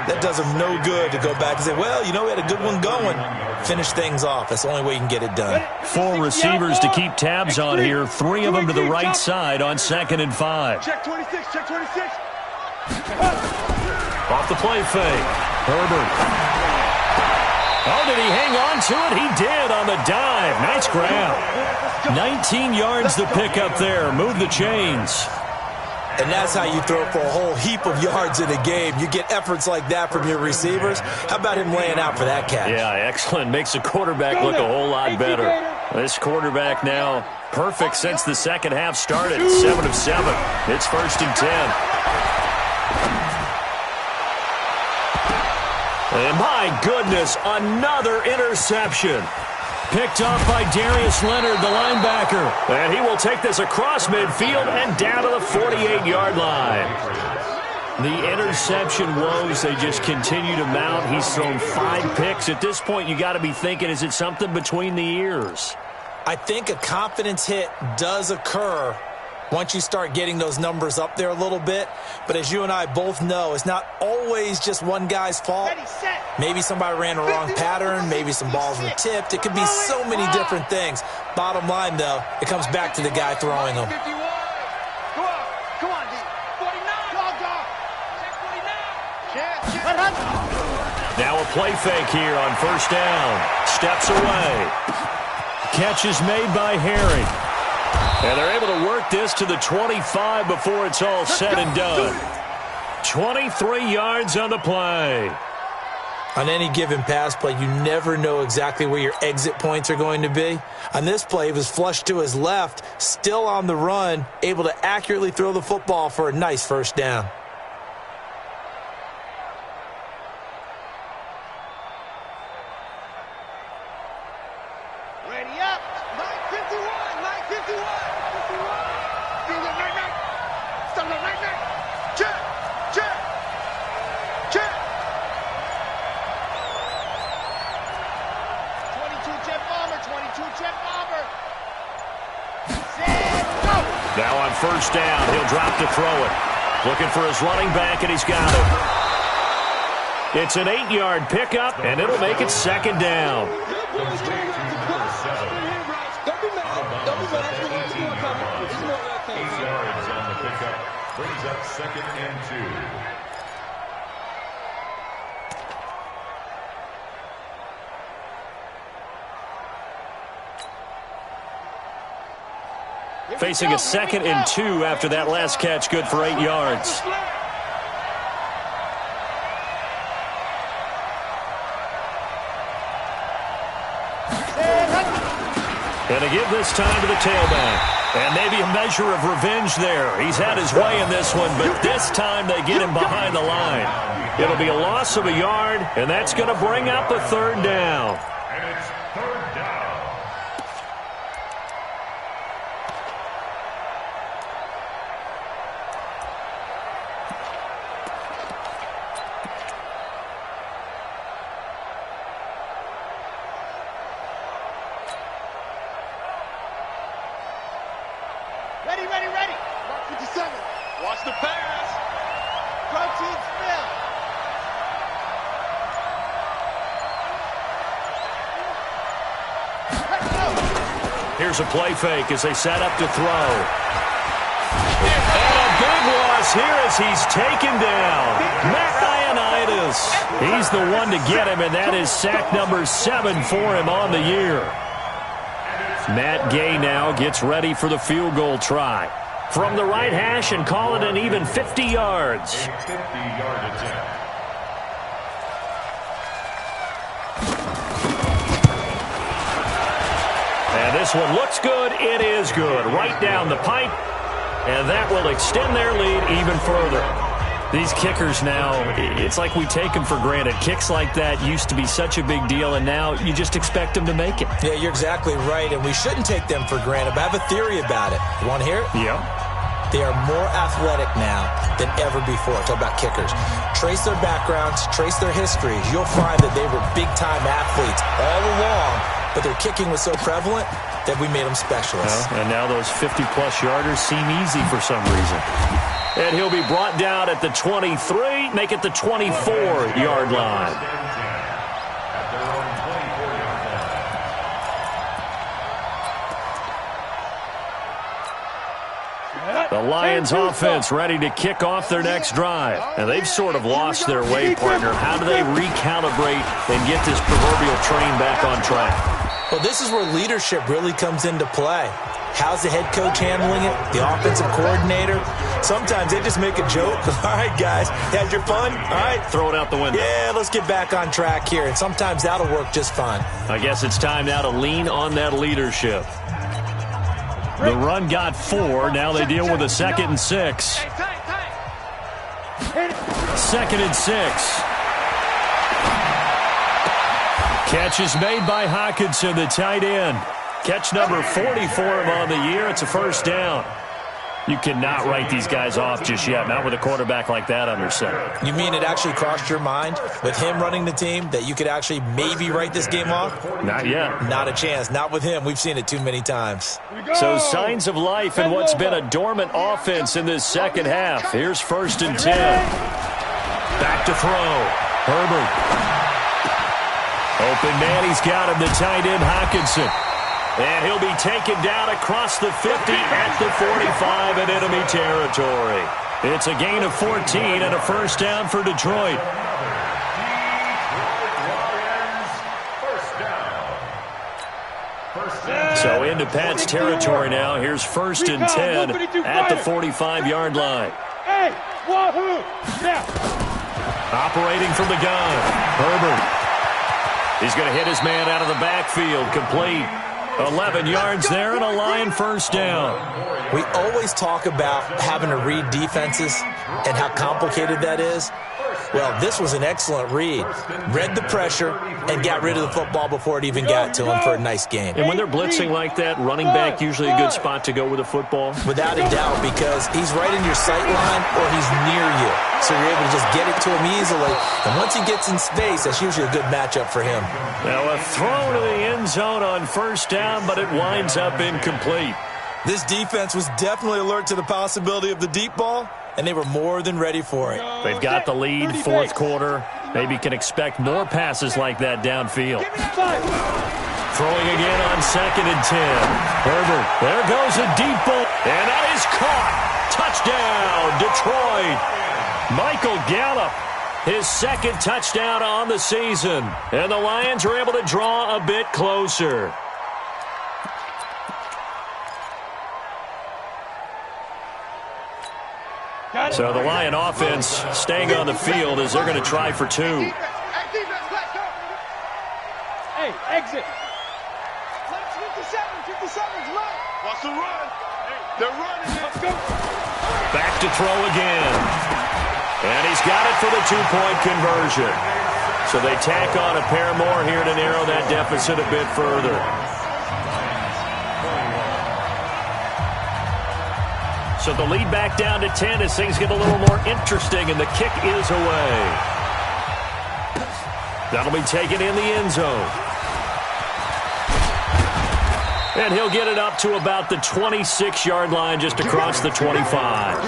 that does them no good to go back and say, well, you know, we had a good one going. Finish things off. That's the only way you can get it done. 4 receivers to keep tabs on here. 3 of them to the right side on 2nd and 5. Check 26, check 26. Off the play fake. Herbert. Oh, did he hang on to it? He did on the dive. Nice grab. 19 yards to pick up there. Move the chains. And that's how you throw for a whole heap of yards in a game. You get efforts like that from your receivers. How about him laying out for that catch? Yeah, excellent. Makes the quarterback look a whole lot better. This quarterback now perfect since the second half started. 7 of 7. It's 1st and 10. And my goodness, another interception. Picked off by Darius Leonard, the linebacker. And he will take this across midfield and down to the 48-yard line. The interception woes, they just continue to mount. He's thrown 5 picks. At this point, you got to be thinking, is it something between the ears? I think a confidence hit does occur once you start getting those numbers up there a little bit. But as you and I both know, it's not always just one guy's fault. Maybe somebody ran a wrong pattern. Maybe some balls were tipped. It could be so many different things. Bottom line, though, it comes back to the guy throwing them. Now a play fake here on 1st down. Steps away. Catch is made by Herring. And they're able to work this to the 25 before it's all said and done. 23 yards on the play. On any given pass play, you never know exactly where your exit points are going to be. On this play, he was flushed to his left, still on the run, able to accurately throw the football for a nice 1st down. Now on 1st down, he'll drop to throw it. Looking for his running back, and he's got it. It's an 8-yard pickup, and it'll make it 2nd down. 8 yards on the pickup. Brings up 2nd and 2. Facing a 2nd and 2 after that last catch, good for 8 yards. And to give this time to the tailback. And maybe a measure of revenge there. He's had his way in this one, but this time they get him behind the line. It'll be a loss of a yard, and that's going to bring up a third down. And it's third down. Ready, ready, ready. Mark 57. Watch the pass. Protein spill. Let's go. Here's a play fake as they set up to throw. And a big loss here as he's taken down. Matt Ioannidis. He's the one to get him, and that is sack number 7 for him on the year. Matt Gay now gets ready for the field goal try. From the right hash and call it an even 50 yards. A 50-yard attempt. And this one looks good. It is good. Right down the pipe. And that will extend their lead even further. These kickers now, it's like we take them for granted. Kicks like that used to be such a big deal, and now you just expect them to make it. Yeah, you're exactly right, and we shouldn't take them for granted. But I have a theory about it. You want to hear it? Yeah. They are more athletic now than ever before. Talk about kickers. Trace their backgrounds, trace their histories. You'll find that they were big-time athletes all along, but their kicking was so prevalent that we made them specialists. Well, and now those 50-plus yarders seem easy for some reason. And he'll be brought down at the 23, make it the 24-yard line. At their own 24-yard line. The Lions offense ready to kick off their next drive. And they've sort of lost their way, partner. How do they recalibrate and get this proverbial train back on track? Well, this is where leadership really comes into play. How's the head coach handling it? The offensive coordinator? Sometimes they just make a joke. All right, guys, had your fun? All right. Throw it out the window. Yeah, let's get back on track here. And sometimes that'll work just fine. I guess it's time now to lean on that leadership. The run got 4. Now they deal with a 2nd and 6. 2nd and 6. Catch is made by Hawkinson, the tight end. Catch number 40 for him on the year. It's a first down. You cannot write these guys off just yet, not with a quarterback like that under center. You mean it actually crossed your mind with him running the team that you could actually maybe write this game off? Not yet. Not a chance. Not with him. We've seen it too many times. So signs of life in what's been a dormant offense in this second half. Here's 1st and 10. Back to throw. Herbert. Open man, he's got him, the tight end Hawkinson. And he'll be taken down across the 50 at the 45 in enemy territory. It's a gain of 14 and a first down for Detroit. So into Pat's territory now. Here's 1st and 10 at the 45-yard line. Hey, wahoo! Now. Operating from the gun, Herbert. He's going to hit his man out of the backfield, complete. 11 yards there and a Lion first down. We always talk about having to read defenses and how complicated that is. Well, this was an excellent read. Read the pressure and got rid of the football before it even got to him for a nice game. And when they're blitzing like that, running back usually a good spot to go with a football? Without a doubt, because he's right in your sight line or he's near you. So you're able to just get it to him easily. And once he gets in space, that's usually a good matchup for him. Now a throw to the end zone on first down, but it winds up incomplete. This defense was definitely alert to the possibility of the deep ball, and they were more than ready for it. They've got the lead, fourth quarter. Maybe can expect more passes like that downfield. Throwing again on 2nd and 10. Herbert, there goes a deep ball, and that is caught. Touchdown, Detroit. Michael Gallup, his 2nd touchdown on the season. And the Lions are able to draw a bit closer. So the Lion offense staying on the field as they're going to try for 2. Hey, exit. 57's run. What's the run? They're running. Let's go. Back to throw again. And he's got it for the two-point conversion. So they tack on a pair more here to narrow that deficit a bit further. So the lead back down to 10 as things get a little more interesting, and the kick is away. That'll be taken in the end zone. And he'll get it up to about the 26-yard line, just across the 25.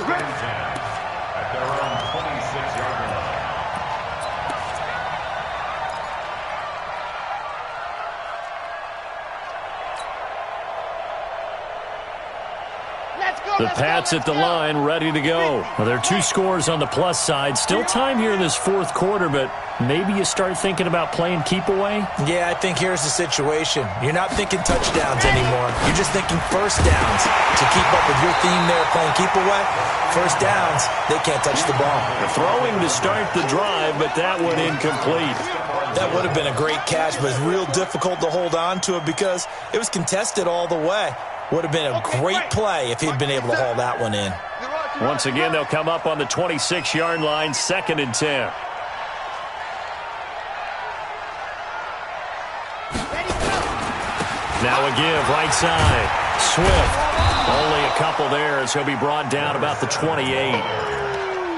The Pats at the line, ready to go. Well, there are two scores on the plus side. Still time here in this fourth quarter, but maybe you start thinking about playing keep away? Yeah, I think here's the situation. You're not thinking touchdowns anymore. You're just thinking first downs. To keep up with your theme there, playing keep away, first downs, they can't touch the ball. Throwing to start the drive, but that one incomplete. That would have been a great catch, but it's real difficult to hold on to it because it was contested all the way. Would have been a great play if he'd been able to haul that one in. Once again, they'll come up on the 26-yard line, 2nd and 10. Now a give, right side. Swift. Only a couple there as he'll be brought down about the 28.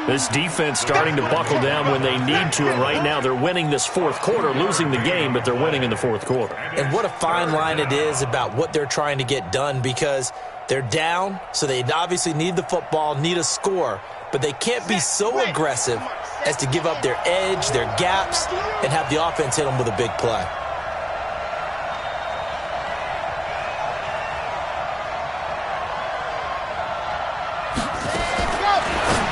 This defense starting to buckle down when they need to, and right now they're winning this fourth quarter, losing the game, but they're winning in the fourth quarter. And what a fine line it is about what they're trying to get done, because they're down, so they obviously need the football, need a score, but they can't be so aggressive as to give up their edge, their gaps, and have the offense hit them with a big play.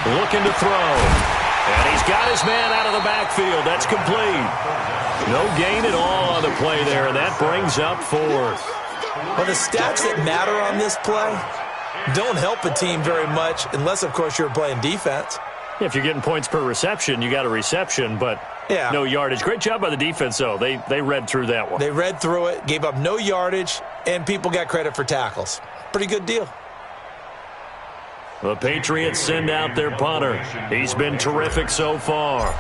Looking to throw. And he's got his man out of the backfield. That's complete. No gain at all on the play there, and that brings up 4th. Well, the stats that matter on this play don't help a team very much unless, of course, you're playing defense. If you're getting points per reception, you got a reception, but no yardage. Great job by the defense, though. They read through that one. They read through it, gave up no yardage, and people got credit for tackles. Pretty good deal. The Patriots send out their punter. He's been terrific so far.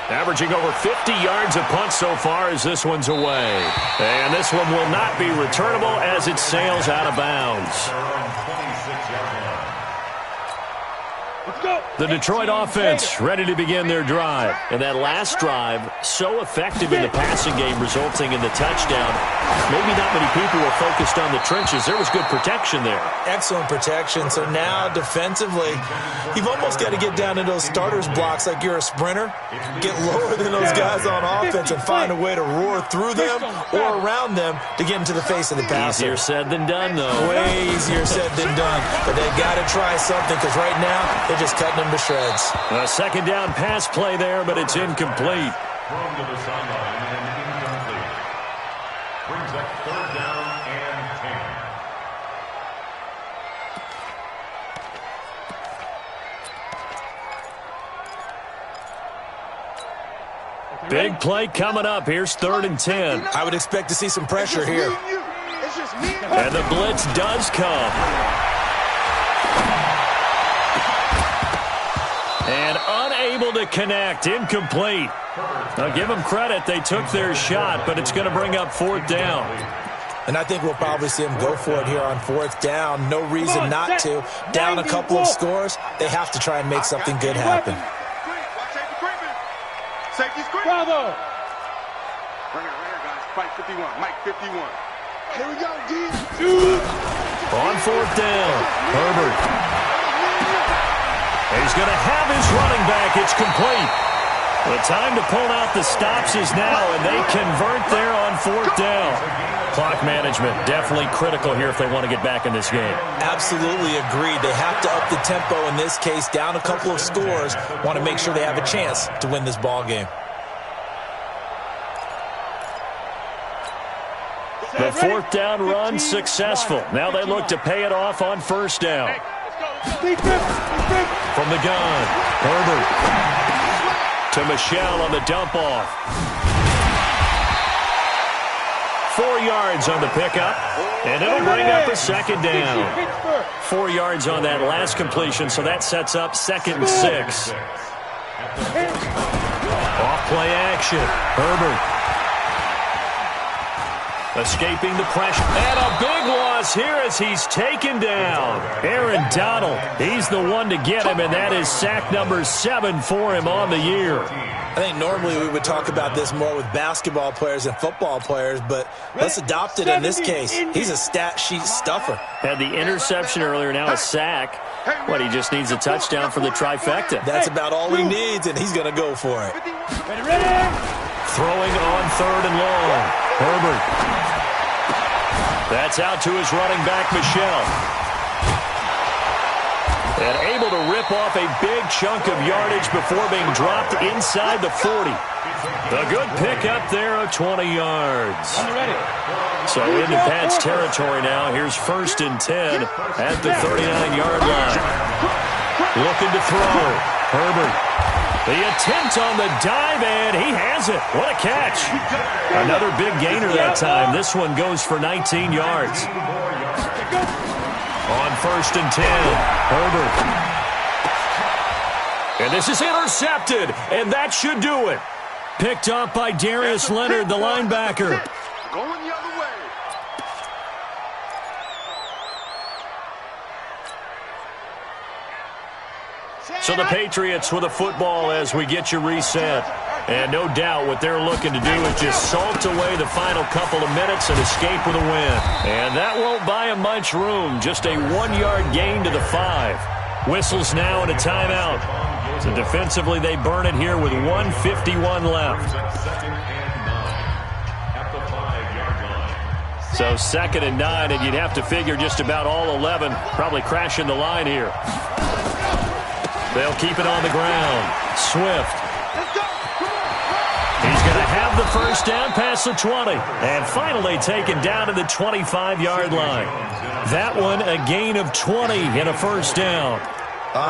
Averaging over 50 yards a punt so far as this one's away. And this one will not be returnable as it sails out of bounds. The Detroit offense ready to begin their drive. And that last drive, so effective in the passing game, resulting in the touchdown. Maybe not many people were focused on the trenches. There was good protection there. Excellent protection. So now, defensively, you've almost got to get down to those starters blocks like you're a sprinter. Get lower than those guys on offense and find a way to roar through them or around them to get into the face of the passer. Easier said than done, though. Way easier said than done. But they got to try something, because right now, they're just cutting them to shreds. A second down pass play there, but it's incomplete. Thrown to the sideline and incomplete. Brings up 3rd down and 10. Big play coming up. Here's 3rd and 10. I would expect to see some pressure here. And the blitz does come. And unable to connect. Incomplete. Now give them credit. They took their shot, but it's going to bring up 4th down. And I think we'll probably see them go for it here on 4th down. No reason not to. Down a couple of scores, they have to try and make something good happen. Bravo! Right here, guys. Fight 51. Mike 51. Here we go, D. On 4th down, Herbert. He's going to have his running back. It's complete. The time to pull out the stops is now, and they convert there on 4th down. Clock management definitely critical here if they want to get back in this game. Absolutely agreed. They have to up the tempo in this case, down a couple of scores. Want to make sure they have a chance to win this ball game. The 4th down run successful. Now they look to pay it off on 1st down. From the gun, Herbert to Michel on the dump-off. 4 yards on the pickup, and it'll bring up a second down. 4 yards on that last completion, so that sets up 2nd and 6. Off-play action. Herbert escaping the pressure. And a big loss here as he's taken down. Aaron Donald, he's the one to get him, and that is sack number 7 for him on the year. I think normally we would talk about this more with basketball players and football players, but let's adopt it in this case. He's a stat sheet stuffer. Had the interception earlier, now a sack. What, he just needs a touchdown for the trifecta. That's about all he needs, and he's going to go for it. Throwing on 3rd and long. Herbert. That's out to his running back, Michel. And able to rip off a big chunk of yardage before being dropped inside the 40. A good pickup there of 20 yards. So into Pats territory now. Here's 1st and 10 at the 39-yard line. Looking to throw. Herbert. The attempt on the dive, and he has it. What a catch. Another big gainer that time. This one goes for 19 yards. On 1st and 10, Herbert. And this is intercepted, and that should do it. Picked up by Darius Leonard, the linebacker. Going the other way. So the Patriots with a football as we get you reset. And no doubt what they're looking to do is just salt away the final couple of minutes and escape with a win. And that won't buy them much room. Just a 1-yard gain to the 5. Whistles now and a timeout. So defensively they burn it here with 1:51 left. So 2nd and 9, and you'd have to figure just about all 11 probably crashing the line here. They'll keep it on the ground. Swift. He's going to have the first down past the 20. And finally taken down to the 25-yard line. That one a gain of 20 and a first down.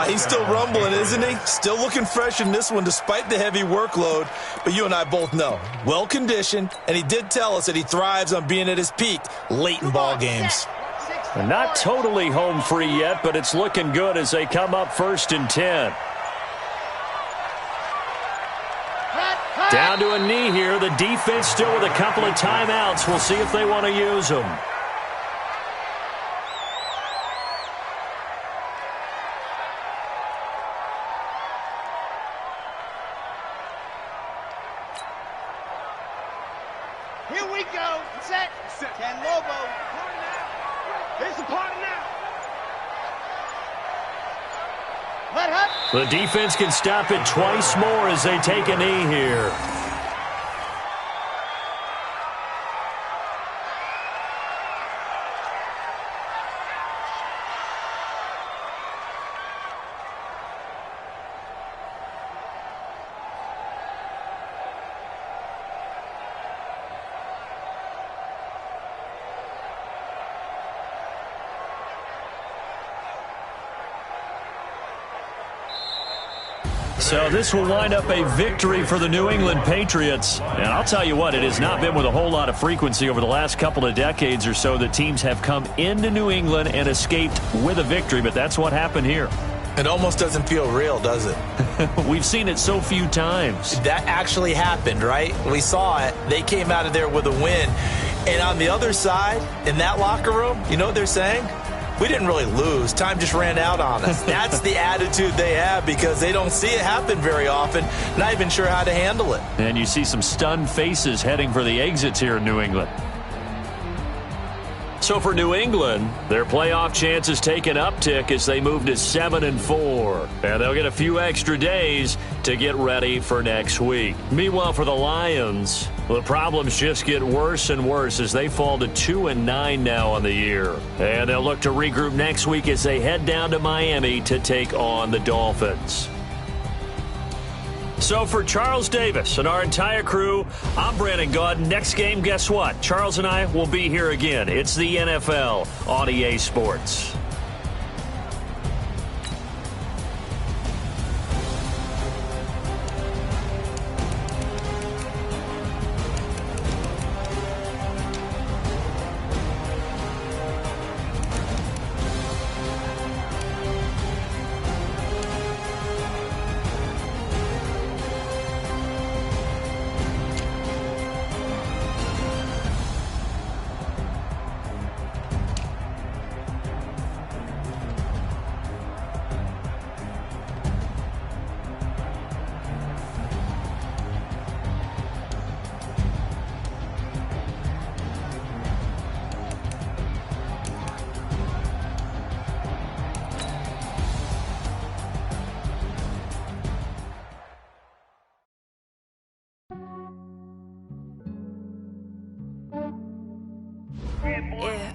He's still rumbling, isn't he? Still looking fresh in this one despite the heavy workload. But you and I both know, well-conditioned, and he did tell us that he thrives on being at his peak late in ball games. Not totally home free yet, but it's looking good as they come up 1st and 10. Down to a knee here. The defense still with a couple of timeouts. We'll see if they want to use them. Here we go. Set. Ken Lobo. Here's the party now. Let up. The defense can stop it twice more as they take a knee here. So this will wind up a victory for the New England Patriots. And I'll tell you what, it has not been with a whole lot of frequency over the last couple of decades or so that teams have come into New England and escaped with a victory, but that's what happened here. It almost doesn't feel real, does it? We've seen it so few times. That actually happened, right? We saw it. They came out of there with a win. And on the other side, in that locker room, you know what they're saying? We didn't really lose. Time just ran out on us. That's the attitude they have because they don't see it happen very often. Not even sure how to handle it. And you see some stunned faces heading for the exits here in New England. So for New England, their playoff chances take an uptick as they move to 7-4. And they'll get a few extra days to get ready for next week. Meanwhile, for the Lions, the problems just get worse and worse as they fall to 2-9 now on the year. And they'll look to regroup next week as they head down to Miami to take on the Dolphins. So for Charles Davis and our entire crew, I'm Brandon Gaudin. Next game, guess what? Charles and I will be here again. It's the NFL on EA Sports.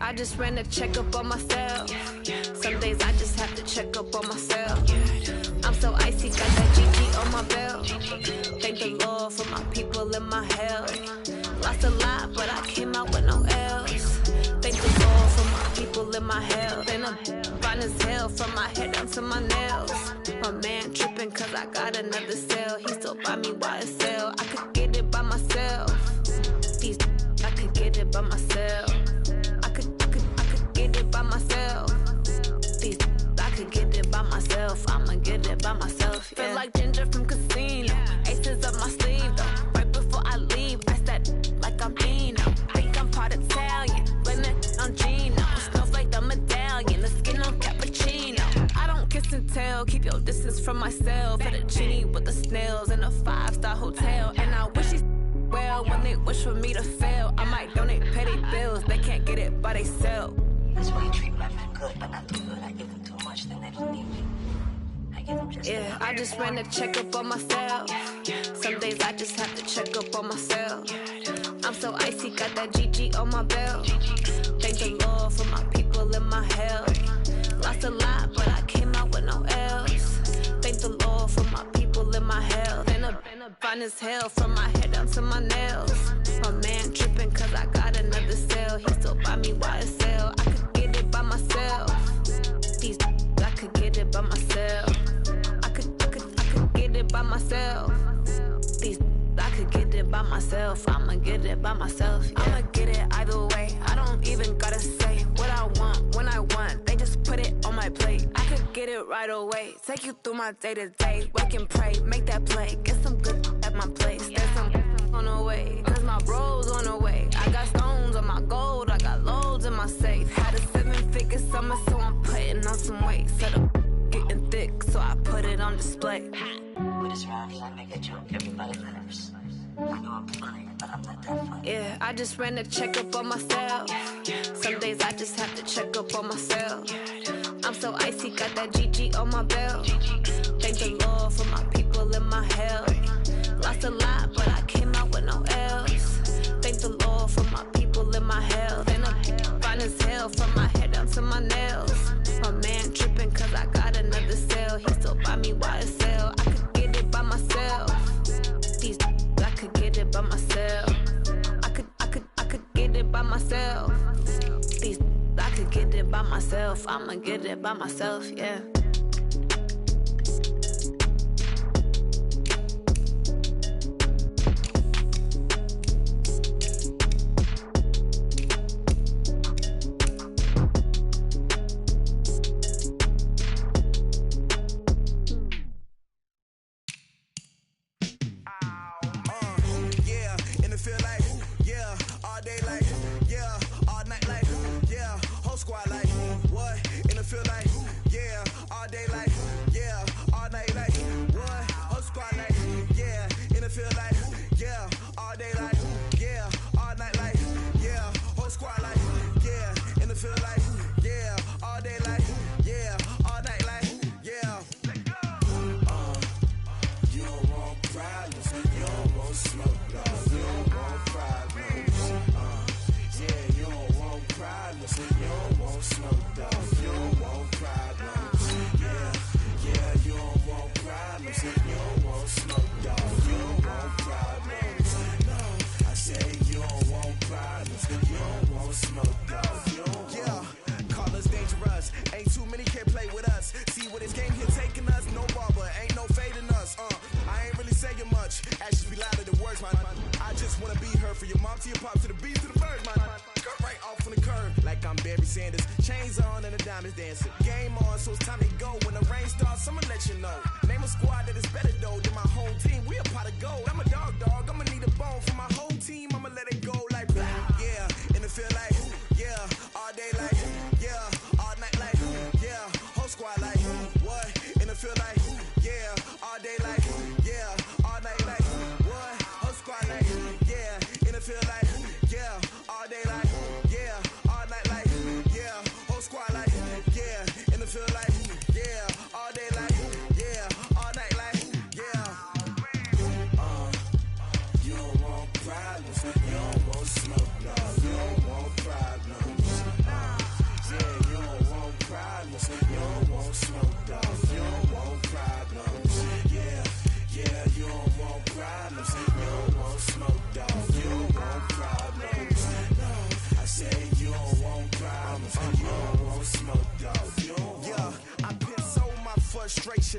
I just ran a checkup on myself. Some days I just have to check up on myself. I'm so icy, got that GG on my belt. Thank the Lord for my people and my health. Lost a lot, but I came out with no L's. Thank the Lord for my people and my health. And I'm fine as hell from my head down to my nails. My man tripping cause I got another cell. He still buy me YSL. I could get it by myself. These I could get it by myself. I could get it by myself. These I could get it by myself. I'ma get it by myself. Yeah. Feel like Ginger from Casino. Aces up my sleeve though. Right before I leave, I said like I'm Dino. Think I'm part Italian, blending on Gino. Snowflake the medallion, the skin on cappuccino. I don't kiss and tell, keep your distance from myself. Fettuccine with the snails in a 5-star hotel. And I wish he's well when they wish for me to fail. I might donate petty bills, they can't get it by themselves. That's why you treat life good, but not too good. I give them too much, then they don't need me. I give them just yeah, I just ran a checkup on myself. Some days I just have to check up on myself. I'm so icy, got that GG on my belt. Thank the Lord for my people and my health. Lost a lot, but I came out with no L's. Thank the Lord for my people and my health. And I'm fine as hell from my head down to my nails. My man tripping cause I got another cell. He still buy me YSL. I could get it by myself. These I could get it by myself. I could get it by myself. These I could get it by myself. I'ma get it by myself. Yeah. I'ma get it either way. I don't even gotta say what I want when I want. They just put it on my plate. I could get it right away. Take you through my day to day. Wake and pray, make that play. Get some good at my place. There's some on the way, cause my bro's on the way. I got stones on my gold. I got loads in my safe. Had a 7-figure summer, so I'm putting on some weight. Set up getting thick, so I put it on display. with this round, I make a joke, everybody laughs. I know I'm funny, but I'm not that funny. Yeah, I just ran a checkup on myself. Some days I just have to check up on myself. I'm so icy, got that GG on my belt. Thank the Lord for my people and my health. Lost a lot, but I came out with no L's. Thank the Lord for my people and my health. And I'm fine as hell from my head down to my nails. My man tripping cause I got another cell. He still buy me YSL. I could get it by myself. These I could get it by myself. I could get it by myself. These I could get it by myself. I'ma get it by myself, yeah.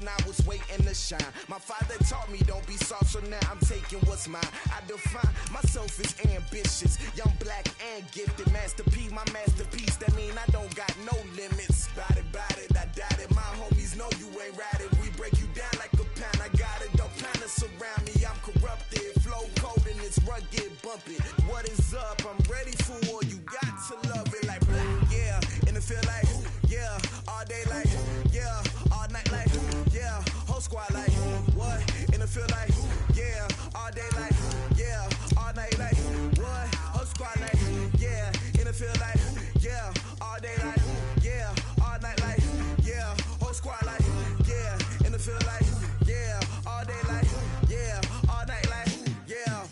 and I was waiting to shine. My father taught me don't be soft, so now I'm taking what's mine. I define myself as ambitious, young, black, and gifted. Master P, my masterpiece, that mean I don't got no limits. Bout it, I doubt it. My homies know you ain't ratted. We break you down like a pound. I got it, don't plan to surround me. I'm corrupted, flow cold and it's rugged, bumpy. What is up? I'm ready for war. You got to love it like black, yeah. And it feel like, yeah. All day like, yeah. All night like, yeah. Whole squad like, what? And it feel like, yeah. All day like, yeah. All night like, what? Whole squad like, yeah. And it feel like, yeah. All day like, yeah. All night like, yeah. Whole squad like, yeah. And it feel like, yeah. All day like, yeah. All night like, yeah.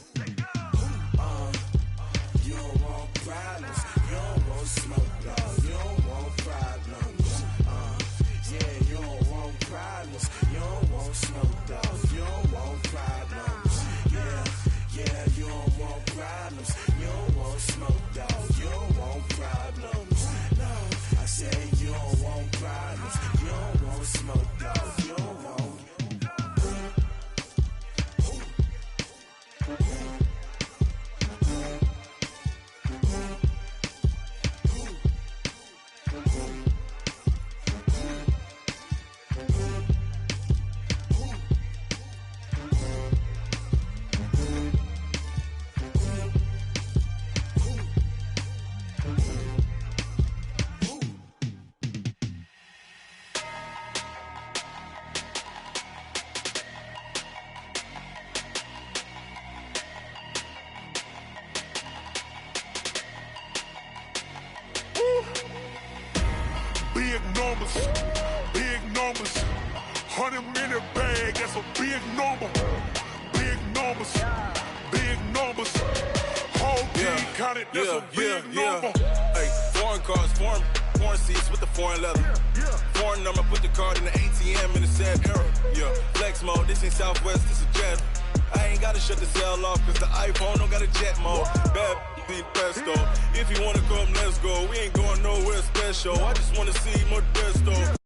You don't want problems. You don't want smoke, dog. You don't want problems. Yeah, you don't want problems. You don't want smoke, dog. You don't want problems. Yeah, you don't want problems. You don't want smoke, dog. You don't want problems. No, I said you don't want problems. You don't want smoke, dog. You don't want. Big numbers, 100-minute bag, that's a big number. Big numbers, whole team counted, that's a big number. Hey, foreign cars, foreign seats with the foreign leather. Foreign number, put the card in the ATM in the sad era. Yeah, flex mode, this ain't Southwest, this a jet. I ain't gotta shut the cell off, cause the iPhone don't got a jet mode. Bad be pesto. If you wanna come, let's go. We ain't going nowhere special. I just wanna see Modesto.